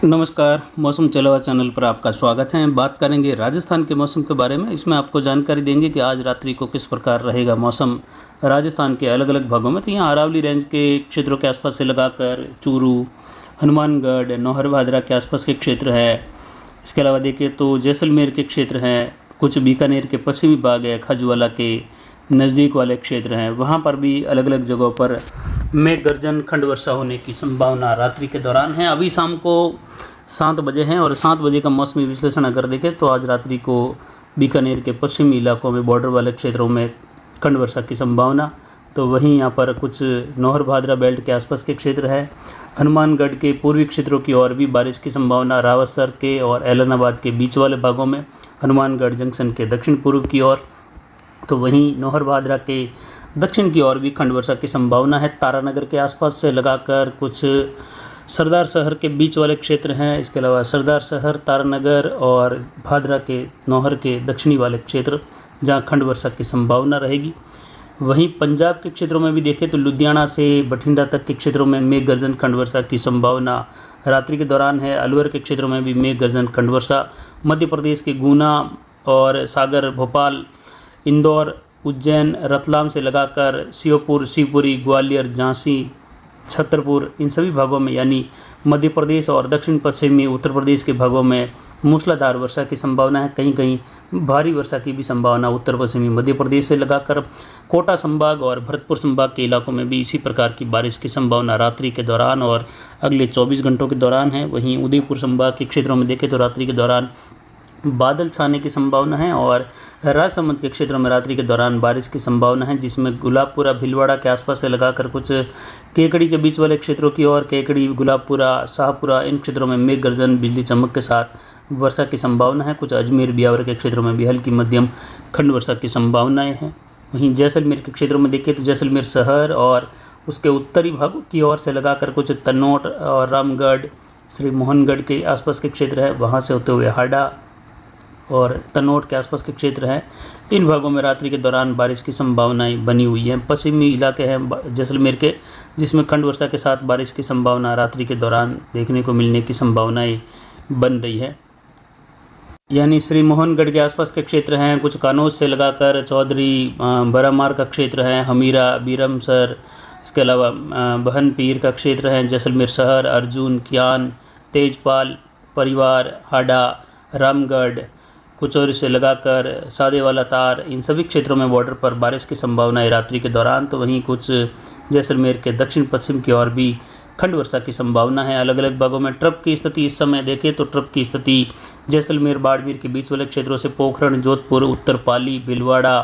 नमस्कार, मौसम चला हुआ चैनल पर आपका स्वागत है। बात करेंगे राजस्थान के मौसम के बारे में। इसमें आपको जानकारी देंगे कि आज रात्रि को किस प्रकार रहेगा मौसम राजस्थान के अलग-अलग भागों में। तो यहाँ अरावली रेंज के क्षेत्रों के आसपास से लगाकर चूरू, हनुमानगढ़, नौहर भादरा के आसपास के क्षेत्र है। इसके अलावा देखिए तो जैसलमेर के क्षेत्र हैं, कुछ बीकानेर के पश्चिमी भाग है, खजुवाला के नज़दीक वाले क्षेत्र हैं, वहाँ पर भी अलग अलग जगहों पर मेघ गर्जन खंड वर्षा होने की संभावना रात्रि के दौरान है। अभी शाम को 7 बजे हैं और 7 बजे का मौसमी विश्लेषण अगर देखें तो आज रात्रि को बीकानेर के पश्चिमी इलाकों में बॉर्डर वाले क्षेत्रों में खंड वर्षा की संभावना। तो वहीं यहाँ पर कुछ नौहर भादरा बेल्ट के आसपास के क्षेत्र है। हनुमानगढ़ के पूर्वी क्षेत्रों की ओर भी बारिश की संभावना, रावतसर के और ऐलनाबाद के बीच वाले भागों में, हनुमानगढ़ जंक्शन के दक्षिण पूर्व की ओर, तो वहीं नौहर भादरा के दक्षिण की ओर भी खंड वर्षा की संभावना है। तारानगर के आसपास से लगाकर कुछ सरदार शहर के बीच वाले क्षेत्र हैं। इसके अलावा सरदार शहर, तारानगर और भादरा के नौहर के दक्षिणी वाले क्षेत्र जहां खंड वर्षा की संभावना रहेगी। वहीं पंजाब के क्षेत्रों में भी देखें तो लुधियाना से बठिंडा तक के क्षेत्रों में मेघ गर्जन खंड वर्षा की संभावना रात्रि के दौरान है। अलवर के क्षेत्रों में भी मेघ गर्जन खंड वर्षा। मध्य प्रदेश के गुना और सागर, भोपाल, इंदौर, उज्जैन, रतलाम से लगाकर श्योपुर, शिवपुरी, ग्वालियर, झांसी, छतरपुर, इन सभी भागों में यानी मध्य प्रदेश और दक्षिण पश्चिमी उत्तर प्रदेश के भागों में मूसलाधार वर्षा की संभावना है। कहीं कहीं भारी वर्षा की भी संभावना उत्तर पश्चिमी मध्य प्रदेश से लगाकर कोटा संभाग और भरतपुर संभाग के इलाकों में भी इसी प्रकार की बारिश की संभावना रात्रि के दौरान और अगले 24 घंटों के दौरान है। वहीं उदयपुर संभाग के क्षेत्रों में देखें तो रात्रि के दौरान बादल छाने की संभावना है और राजसमंद के क्षेत्रों में रात्रि के दौरान बारिश की संभावना है, जिसमें गुलाबपुरा, भीलवाड़ा के आसपास से लगाकर कुछ केकड़ी के बीच वाले क्षेत्रों की ओर, केकड़ी, गुलाबपुरा, शाहपुरा, इन क्षेत्रों में मेघ गर्जन बिजली चमक के साथ वर्षा की संभावना है। कुछ अजमेर, ब्यावर के क्षेत्रों में भी हल्की मध्यम खंड वर्षा की संभावनाएँ हैं। वहीं जैसलमेर के क्षेत्रों में देखिए तो जैसलमेर शहर और उसके उत्तरी भागों की ओर से लगाकर कुछ तनोट और रामगढ़, श्री मोहनगढ़ के आसपास के क्षेत्र है, वहाँ से होते हुए हाड़ा और तनोट के आसपास के क्षेत्र हैं। इन भागों में रात्रि के दौरान बारिश की संभावनाएं बनी हुई हैं। पश्चिमी इलाके हैं जैसलमेर के, जिसमें खंड वर्षा के साथ बारिश की संभावना रात्रि के दौरान देखने को मिलने की संभावनाएं बन रही है। यानी श्री मोहनगढ़ के आसपास के क्षेत्र हैं, कुछ कानौज से लगाकर चौधरी, बरामार का क्षेत्र है, हमीरा, बीरमसर, इसके अलावा बहन पीर का क्षेत्र है, जैसलमेर शहर, अर्जुन, कियान, तेजपाल, परिवार, हाड़ा, रामगढ़, कुचौरी से लगाकर सादेवाला तार, इन सभी क्षेत्रों में बॉर्डर पर बारिश की संभावना है रात्रि के दौरान। तो वहीं कुछ जैसलमेर के दक्षिण पश्चिम की ओर भी खंड वर्षा की संभावना है। अलग अलग भागों में ट्रप की स्थिति इस समय देखें तो ट्रप की स्थिति जैसलमेर, बाड़मेर के बीच वाले क्षेत्रों से पोखरण, जोधपुर, उत्तरपाली, भीलवाड़ा,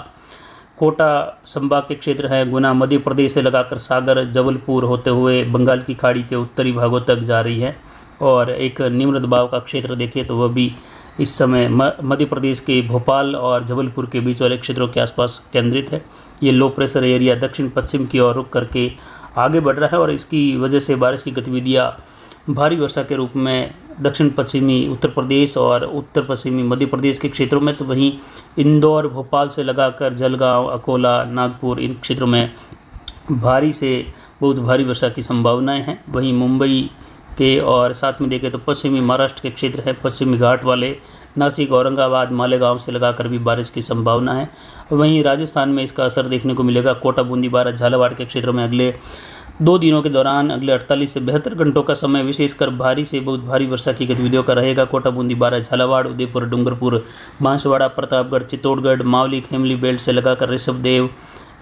कोटा संभाग के क्षेत्र हैं, गुना, मध्य प्रदेश से लगाकर सागर, जबलपुर होते हुए बंगाल की खाड़ी के उत्तरी भागों तक जा रही है। और एक निम्न दबाव का क्षेत्र देखें तो वह भी इस समय मध्य प्रदेश के भोपाल और जबलपुर के बीच वाले क्षेत्रों के आसपास केंद्रित है। ये लो प्रेशर एरिया दक्षिण पश्चिम की ओर रुख करके आगे बढ़ रहा है और इसकी वजह से बारिश की गतिविधियाँ भारी वर्षा के रूप में दक्षिण पश्चिमी उत्तर प्रदेश और उत्तर पश्चिमी मध्य प्रदेश के क्षेत्रों में, तो वहीं इंदौर, भोपाल से लगाकर जलगांव, अकोला, नागपुर, इन क्षेत्रों में भारी से बहुत भारी वर्षा की संभावनाएं हैं। वहीं मुंबई के और साथ में देखें तो पश्चिमी महाराष्ट्र के क्षेत्र हैं, पश्चिमी घाट वाले नासिक, औरंगाबाद, मालेगांव से लगाकर भी बारिश की संभावना है। वहीं राजस्थान में इसका असर देखने को मिलेगा। कोटा, बूंदी, बारात, झालावाड़ के क्षेत्रों में अगले 2 दिनों के दौरान अगले 48 से 72 घंटों का समय विशेषकर भारी से बहुत भारी वर्षा की गतिविधियों का रहेगा। कोटा, बूंदी, बारात, झालावाड़, उदयपुर, डूंगरपुर, बांसवाड़ा, प्रतापगढ़, चित्तौड़गढ़, मावली, खेमली बेल्ट से लगाकर ऋषभदेव,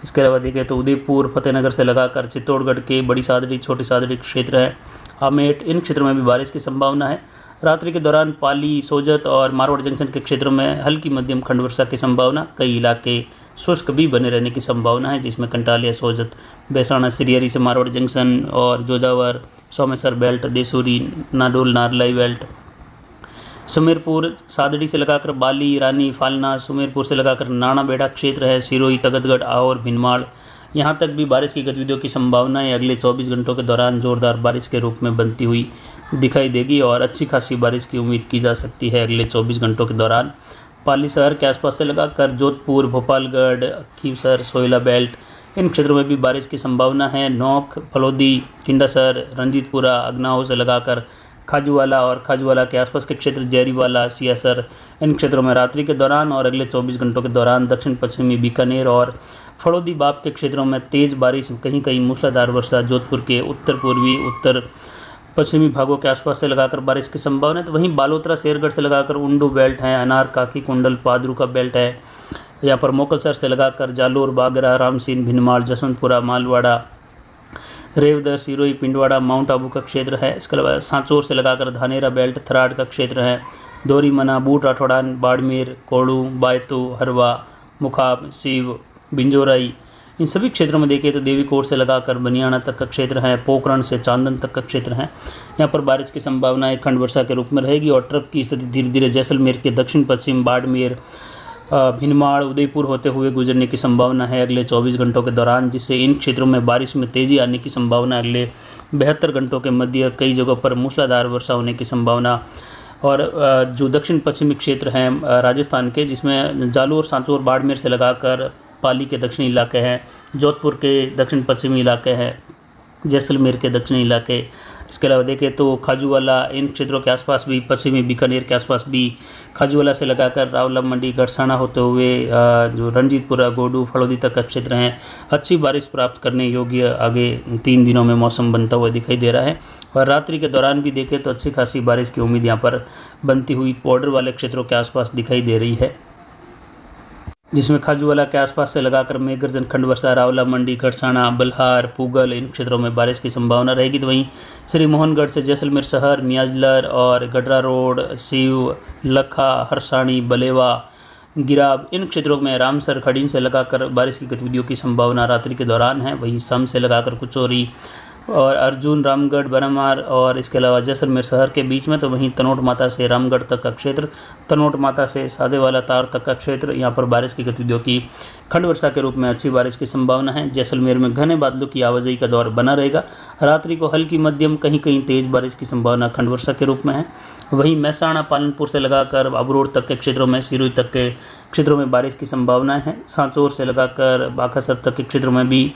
इसके अलावा देखें तो उदयपुर, फतेहनगर से लगाकर चित्तौड़गढ़ के बड़ी सादड़ी, छोटी सादड़ी क्षेत्र है, आमेट, इन क्षेत्रों में भी बारिश की संभावना है। रात्रि के दौरान पाली, सोजत और मारवाड़ जंक्शन के क्षेत्रों में हल्की मध्यम खंड वर्षा की संभावना। कई इलाके शुष्क भी बने रहने की संभावना है, जिसमें कंटालिया, सोजत, बेसाणा, सिरियरी से मारवाड़ जंक्शन और जोजावर, सोमेसर बेल्ट, देसूरी, नाडोल, नारलाई बेल्ट, सुमेरपुर, सादड़ी से लगाकर बाली, रानी, फालना, सुमेरपुर से लगाकर नाना बेड़ा क्षेत्र है, सिरोही, तगतगढ़, और भिनमाड़, यहाँ तक भी बारिश की गतिविधियों की संभावनाएं अगले 24 घंटों के दौरान जोरदार बारिश के रूप में बनती हुई दिखाई देगी और अच्छी खासी बारिश की उम्मीद की जा सकती है अगले 24 घंटों के दौरान। पाली शहर के आसपास से लगाकर जोधपुर, भोपालगढ़, खीवसर, सोयला बेल्ट, इन क्षेत्रों में भी बारिश की संभावना है। नौख, फलोदी, किंडासर, रंजीतपुरा, अगनाऊ से लगाकर खाजूवाला और खाजूवाला के आसपास के क्षेत्र, जहरीवाला, सियासर, इन क्षेत्रों में रात्रि के दौरान और अगले 24 घंटों के दौरान दक्षिण पश्चिमी बीकानेर और फड़ौदी बाब के क्षेत्रों में तेज़ बारिश, कहीं कहीं मूसलाधार वर्षा, जोधपुर के उत्तर पूर्वी उत्तर पश्चिमी भागों के आसपास से लगाकर बारिश की संभावना है। तो वहीं बालोतरा, शेरगढ़ से लगाकर उंडू बेल्ट है, अनार, काकी, कुंडल, पादरू का बेल्ट है, यहाँ पर मोकलसर से लगाकर जालोर, बागरा, रामसीन, भिनमाल, जसवंतपुरा, मालवाड़ा, रेवदर, सिरोही, पिंडवाड़ा, माउंट आबू का क्षेत्र है। इसके अलावा सांचौर से लगाकर धानेरा बेल्ट, थराद का क्षेत्र है, दोरीमना, बूट, राठौड़ान, बाड़मेर, कोड़ू, बायतू, हरवा, मुखाब, सीव, बिंजोराई, इन सभी क्षेत्रों में देखें तो देवीकोट से लगाकर बनियाना तक का क्षेत्र है, पोखरण से चांदन तक का क्षेत्र है। यहाँ पर बारिश की संभावनाएं खंड वर्षा के रूप में रहेगी और ट्रप की स्थिति धीरे धीरे जैसलमेर के दक्षिण पश्चिम, बाड़मेर, भिनमाड़, उदयपुर होते हुए गुजरने की संभावना है अगले 24 घंटों के दौरान, जिससे इन क्षेत्रों में बारिश में तेज़ी आने की संभावना अगले 72 घंटों के मध्य कई जगहों पर मूसलाधार वर्षा होने की संभावना। और जो दक्षिण पश्चिमी क्षेत्र हैं राजस्थान के, जिसमें जालोर, सांचौर, बाड़मेर से लगाकर पाली के दक्षिणी इलाके हैं, जोधपुर के दक्षिण पश्चिमी इलाके हैं, जैसलमेर के दक्षिणी इलाके, इसके अलावा देखें तो खाजूवाला, इन क्षेत्रों के आसपास भी, पश्चिमी बीकानेर के आसपास भी, खाजूवाला से लगाकर रावला मंडी, गड़साना होते हुए जो रंजीतपुरा, गोडू, फड़ौदी तक का क्षेत्र हैं, अच्छी बारिश प्राप्त करने योग्य आगे 3 दिनों में मौसम बनता हुआ दिखाई दे रहा है। और रात्रि के दौरान भी देखें तो अच्छी खासी बारिश की उम्मीद यहाँ पर बनती हुई बॉर्डर वाले क्षेत्रों के आसपास दिखाई दे रही है, जिसमें खाजूवाला के आसपास से लगाकर मेघगर्जन, खंड वर्षा, रावला मंडी, गड़साना, बल्हार, पूगल, इन क्षेत्रों में बारिश की संभावना रहेगी। तो वहीं श्री मोहनगढ़ से जैसलमेर शहर, मियाजलर और गडरा रोड, सीव, लखा, हरसाणी, बलेवा, गिराब, इन क्षेत्रों में रामसर, खड़ीन से लगाकर बारिश की गतिविधियों की संभावना रात्रि के दौरान है। वहीं सम से लगाकर कुचौरी और अर्जुन, रामगढ़, बरमार और इसके अलावा जैसलमेर शहर के बीच में, तो वहीं तनोट माता से रामगढ़ तक का क्षेत्र, तनोट माता से सादेवाला तार तक का क्षेत्र, यहाँ पर बारिश की गतिविधियों की खंड वर्षा के रूप में अच्छी बारिश की संभावना है। जैसलमेर में घने बादलों की आवाजाही का दौर बना रहेगा, रात्रि को हल्की मध्यम कहीं कहीं तेज बारिश की संभावना खंड वर्षा के रूप में है। वहीं महसाणा, पालनपुर से लगाकर अबरोड तक के क्षेत्रों में, सिरोही तक के क्षेत्रों में बारिश की संभावनाएं हैं। सांचौर से लगाकर बाखासर तक के क्षेत्रों में भी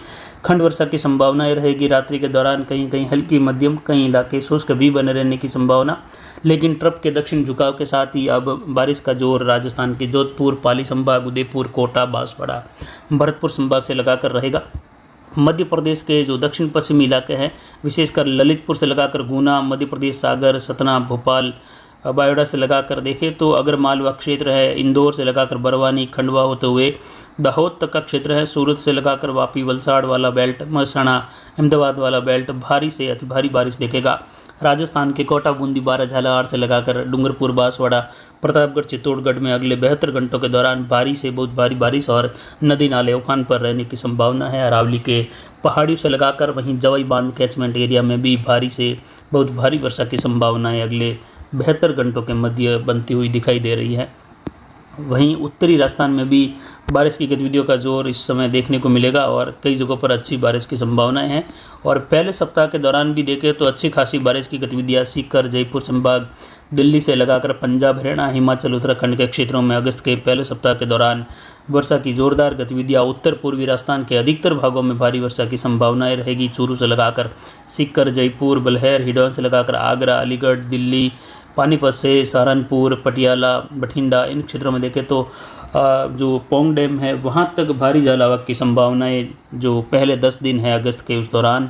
खंड वर्षा की संभावनाएं रहेगी। रात्रि के दौरान कहीं कहीं हल्की मध्यम, कई इलाके शुष्क भी बने रहने की संभावना, लेकिन ट्रप के दक्षिण झुकाव के साथ ही अब बारिश का जोर राजस्थान के जोधपुर, पाली संभाग, उदयपुर, कोटा, बांसवाड़ा, भरतपुर संभाग से लगाकर रहेगा। मध्य प्रदेश के जो दक्षिण पश्चिमी इलाके हैं, विशेषकर ललितपुर से लगाकर गुना, मध्य प्रदेश, सागर, सतना, भोपाल, बायोडा से लगाकर देखें तो अगर मालवा क्षेत्र है, इंदौर से लगाकर बरवानी, खंडवा होते हुए दाहोद तक का क्षेत्र है, सूरत से लगाकर वापी, वलसाड़ वाला बेल्ट, महसाणा, अहमदाबाद वाला बेल्ट भारी से अति भारी बारिश देखेगा। राजस्थान के कोटा, बूंदी, बारा, झालावाड़ से लगाकर डूंगरपुर, बांसवाड़ा, प्रतापगढ़, चित्तौड़गढ़ में अगले 72 घंटों के दौरान भारी से बहुत भारी बारिश और नदी नाले उफान पर रहने की संभावना है। अरावली के पहाड़ियों से लगाकर वहीं जवाई बांध कैचमेंट एरिया में भी भारी से बहुत भारी वर्षा की संभावनाएं अगले 72 घंटों के मध्य बनती हुई दिखाई दे रही है। वहीं उत्तरी राजस्थान में भी बारिश की गतिविधियों का जोर इस समय देखने को मिलेगा और कई जगहों पर अच्छी बारिश की संभावनाएं हैं। और पहले सप्ताह के दौरान भी देखें तो अच्छी खासी बारिश की गतिविधियां सीकर, जयपुर संभाग, दिल्ली से लगाकर पंजाब, हरियाणा, हिमाचल, उत्तराखंड के क्षेत्रों में अगस्त के पहले सप्ताह के दौरान वर्षा की जोरदार गतिविधियां। उत्तर पूर्वी राजस्थान के अधिकतर भागों में भारी वर्षा की संभावनाएं रहेगी। चूरू से लगाकर सीकर, जयपुर, बल्हेर, हिडौन से लगाकर आगरा, अलीगढ़, दिल्ली, पानीपत से सहारनपुर, पटियाला, बठिंडा, इन क्षेत्रों में देखें तो जो पोंग डैम है वहाँ तक भारी जलावक की संभावनाएं जो पहले 10 दिन है अगस्त के, उस दौरान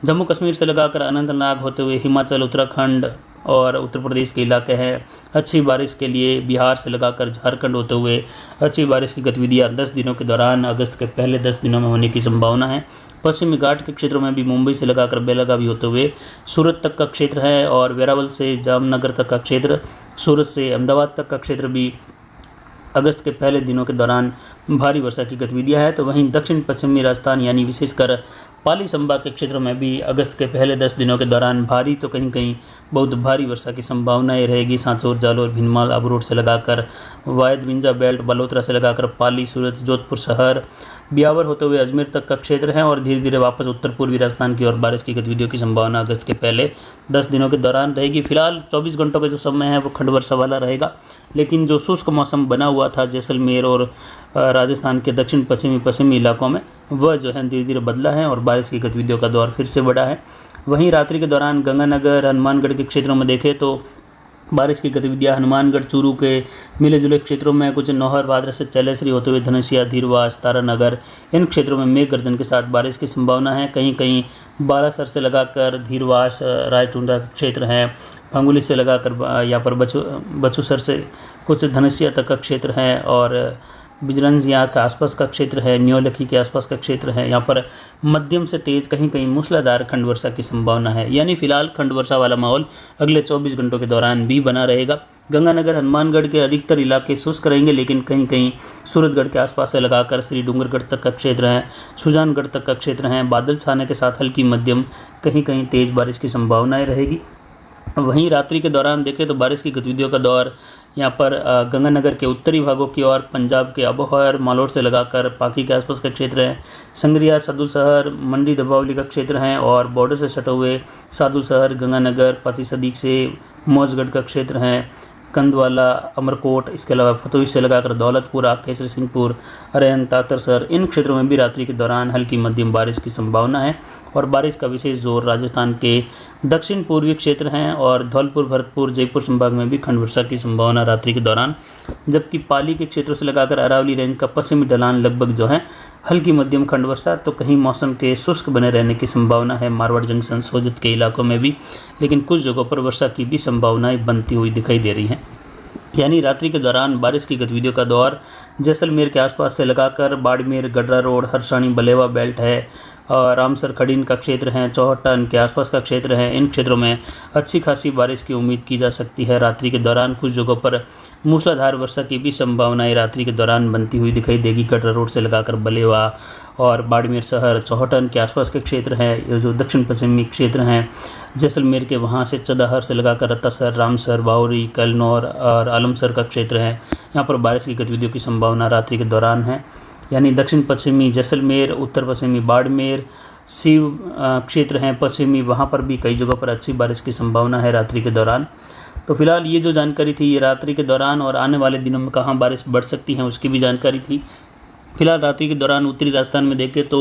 जम्मू कश्मीर से लगाकर अनंतनाग होते हुए हिमाचल, उत्तराखंड और उत्तर प्रदेश के इलाके हैं अच्छी बारिश के लिए। बिहार से लगाकर झारखंड होते हुए अच्छी बारिश की गतिविधियां 10 दिनों के दौरान अगस्त के पहले 10 दिनों में होने की संभावना है। पश्चिमी घाट के क्षेत्रों में भी मुंबई से लगाकर बेलगावी होते हुए सूरत तक का क्षेत्र है और वेरावल से जामनगर तक का क्षेत्र, सूरत से अहमदाबाद तक का क्षेत्र भी अगस्त के पहले दिनों के दौरान भारी वर्षा की गतिविधियां हैं। तो वहीं दक्षिण पश्चिमी राजस्थान यानी विशेषकर पाली संभाग के क्षेत्रों में भी अगस्त के पहले 10 दिनों के दौरान भारी तो कहीं कहीं बहुत भारी वर्षा की संभावनाएं रहेगी। सांचौर, जालोर, भिनमाल, अबरोड से लगाकर वायद, विंजा बेल्ट, बलोत्रा से लगाकर पाली, सूरत, जोधपुर शहर, ब्यावर होते हुए अजमेर तक का क्षेत्र है और धीरे धीरे वापस उत्तर पूर्वी राजस्थान की ओर बारिश की गतिविधियों की संभावना अगस्त के पहले 10 दिनों के दौरान रहेगी। फिलहाल 24 घंटों का जो समय है वो खंड वर्षा वाला रहेगा, लेकिन जो शुष्क मौसम बना हुआ था जैसलमेर और राजस्थान के दक्षिण पश्चिमी इलाकों में, वह जो है धीरे धीरे बदला है और बारिश की गतिविधियों का दौर फिर से बढ़ा है। वहीं रात्रि के दौरान गंगानगर हनुमानगढ़ के क्षेत्रों में देखें तो बारिश की गतिविधियां हनुमानगढ़ चूरू के मिले जुले क्षेत्रों में, कुछ नौहर भादरा से चैलेश्री होते हुए धनसिया धीरवास तारानगर, इन क्षेत्रों में मेघ गर्जन के साथ बारिश की संभावना है। कहीं कहीं बालासर से लगाकर धीरवास रायटुंडा क्षेत्र है, भंगुली से लगाकर यहाँ पर बछूसर से कुछ धनसिया तक का क्षेत्र है, और बिजरंज यहाँ के आसपास का क्षेत्र है, न्योलखी के आसपास का क्षेत्र है। यहाँ पर मध्यम से तेज कहीं कहीं मूसलाधार खंड वर्षा की संभावना है। यानी फिलहाल खंड वर्षा वाला माहौल अगले 24 घंटों के दौरान भी बना रहेगा। गंगानगर हनुमानगढ़ के अधिकतर इलाके शुष्क रहेंगे, लेकिन कहीं कहीं सूरतगढ़ के आसपास से लगाकर श्री डूंगरगढ़ तक का क्षेत्र है, सुजानगढ़ तक का क्षेत्र है, बादल छाने के साथ हल्की मध्यम कहीं कहीं तेज बारिश की संभावनाएं रहेगी। वहीं रात्रि के दौरान देखें तो बारिश की गतिविधियों का दौर यहाँ पर गंगानगर के उत्तरी भागों की ओर, पंजाब के अबोहर मालौर से लगाकर पाकी के आसपास का क्षेत्र है, संगरिया सादुल शहर मंडी दबावली का क्षेत्र है, और बॉर्डर से सटे हुए सादुल शहर गंगानगर पाती सदीक से मौजगढ़ का क्षेत्र है, कंदवाला अमरकोट, इसके अलावा फतोही से लगाकर दौलतपुरा केसरी सिंहपुर अरैन तातरसर, इन क्षेत्रों में भी रात्रि के दौरान हल्की मध्यम बारिश की संभावना है। और बारिश का विशेष जोर राजस्थान के दक्षिण पूर्वी क्षेत्र हैं और धौलपुर भरतपुर जयपुर संभाग में भी खंड वर्षा की संभावना रात्रि के दौरान, जबकि पाली के क्षेत्रों से लगाकर अरावली रेंज का पश्चिमी ढलान लगभग जो है हल्की मध्यम खंड वर्षा, तो कहीं मौसम के शुष्क बने रहने की संभावना है मारवाड़ जंक्शन सोजत के इलाकों में भी, लेकिन कुछ जगहों पर वर्षा की भी संभावनाएं बनती हुई दिखाई दे रही हैं। यानी रात्रि के दौरान बारिश की गतिविधियों का दौर जैसलमेर के आसपास से लगाकर बाड़मेर गडरा रोड हरसाणी बलेवा बेल्ट है, और रामसर खड़ीन का क्षेत्र है, चौहट्टा के आसपास का क्षेत्र है, इन क्षेत्रों में अच्छी खासी बारिश की उम्मीद की जा सकती है। रात्रि के दौरान कुछ जगहों पर मूसलाधार वर्षा की भी संभावनाएं रात्रि के दौरान बनती हुई दिखाई देगी। गडरा रोड से लगाकर बलेवा और बाड़मेर शहर चौहट्टा के आसपास के क्षेत्र हैं, ये जो दक्षिण पश्चिमी क्षेत्र हैं जैसलमेर के, वहाँ से चदाहर से लगाकर रत्तासर रामसर बावरी कलनौर और आलमसर का क्षेत्र है, यहाँ पर बारिश की गतिविधियों की संभावना रात्रि के दौरान है। यानी दक्षिण पश्चिमी जैसलमेर, उत्तर पश्चिमी बाड़मेर, शिव क्षेत्र हैं पश्चिमी, वहाँ पर भी कई जगहों पर अच्छी बारिश की संभावना है रात्रि के दौरान। तो फिलहाल ये जो जानकारी थी, ये रात्रि के दौरान और आने वाले दिनों में कहाँ बारिश बढ़ सकती है उसकी भी जानकारी थी। फिलहाल रात्रि के दौरान उत्तरी राजस्थान में देखें तो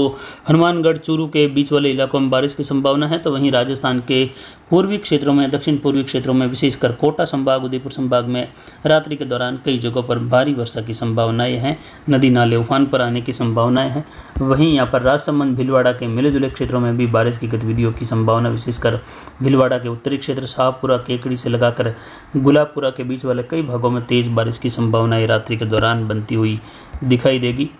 हनुमानगढ़ चूरू के बीच वाले इलाकों में बारिश की संभावना है, तो वहीं राजस्थान के पूर्वी क्षेत्रों में, दक्षिण पूर्वी क्षेत्रों में, विशेषकर कोटा संभाग उदयपुर संभाग में रात्रि के दौरान कई जगहों पर भारी वर्षा की संभावनाएं हैं, नदी नाले उफान पर आने की संभावनाएं हैं। वहीं यहाँ पर राजसमंद भीलवाड़ा के मिले जुले क्षेत्रों में भी बारिश की गतिविधियों की संभावना, विशेषकर भीलवाड़ा के उत्तरी क्षेत्र शाहपुरा केकड़ी से लगाकर गुलाबपुरा के बीच वाले कई भागों में तेज बारिश की संभावनाएं रात्रि के दौरान बनती हुई दिखाई देगी।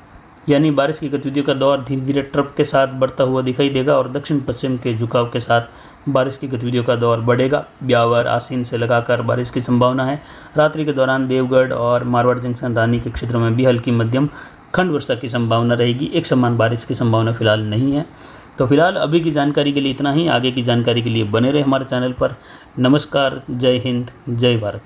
यानी बारिश की गतिविधियों का दौर धीरे धीरे ट्रप के साथ बढ़ता हुआ दिखाई देगा और दक्षिण पश्चिम के झुकाव के साथ बारिश की गतिविधियों का दौर बढ़ेगा। ब्यावर आसीन से लगाकर बारिश की संभावना है। रात्रि के दौरान देवगढ़ और मारवाड़ जंक्शन रानी के क्षेत्रों में भी हल्की मध्यम खंड वर्षा की संभावना रहेगी। एक समान बारिश की संभावना फिलहाल नहीं है। तो फिलहाल अभी की जानकारी के लिए इतना ही। आगे की जानकारी के लिए बने रहे हमारे चैनल पर। नमस्कार, जय हिंद, जय भारत।